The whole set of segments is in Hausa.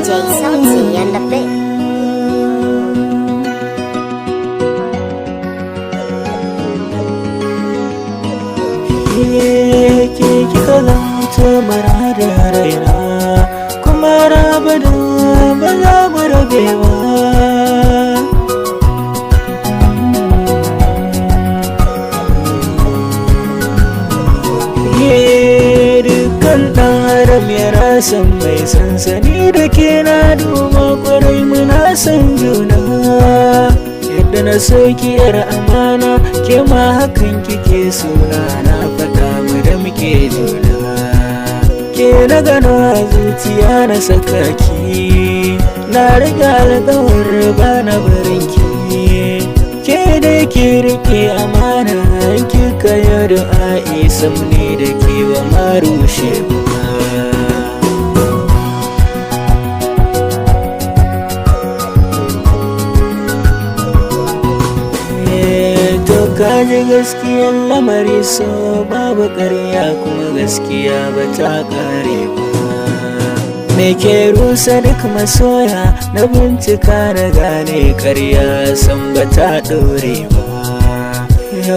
DJ Salty and the Big. Ke kika lamta maradin raina, kuma rabada ba za mu rabe ba. Dukkan ɗan adam yana son mai sansani da ke na duba kwarai muna son juna. Yadda na soki yar amana ke ma hakan kike suna na faɗa mu da muke juna. Ke na gano a zuciya na saka ki, na riga alƙawar ba na barin ki. Ke da ke rike amana kika yi du'a'i sam ne da ke ba ma rushe ba. Kaji gaskiyar lamari so babu ƙarya kuma gaskiya ba ta ƙare ba. Me ke rusa duk masoya na bincika na gane ƙarya san ba ta ɗore ba.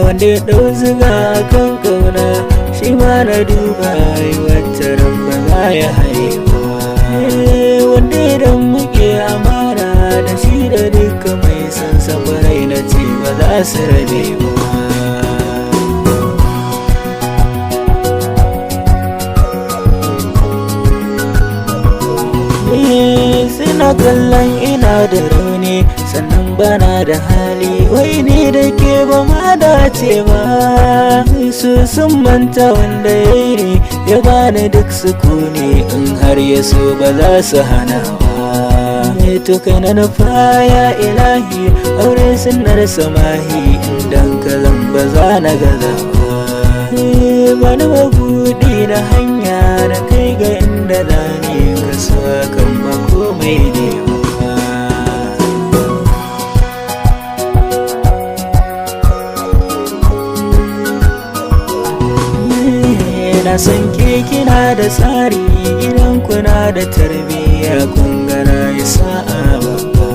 Wanda ya ɗau ziga kan ƙauna shi ma na duba wata ran ba za ya haye ba. Wanda idan muke amara da shi da duka mai san safarai na ce ba za su rabe ba. Suna kallon ina da rauni sannan bana da hali, wai ni da ke ba ma dace ba. Su sun manta wanda ya yi ne ya bani duk sukuni, in har ya so ba za su hana ba. To kai na nufa ya ilahi aure sunnar samahi, idan ka zan ba za na gaza ba. Bani mabuɗi na hanya na kai ga inda zane ka so kan ba komai ne ba. Na san ke kina da tsari gidan kuna da tarbiyya kun gana yi sa'a babba.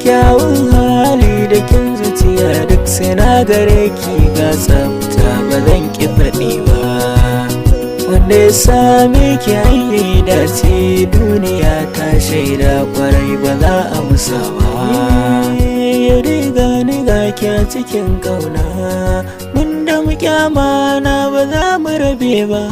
Kyawun hali da kin zuciya duk sinadare ki ga tsafta ba zan ki faɗi ba. Wanda ya same ki hanyar dace duniya ta shaida kwarai ba za a musa ba. Ya riga ni ga ki a cikin ƙauna, mun da muke amana ba za mu rabe ba.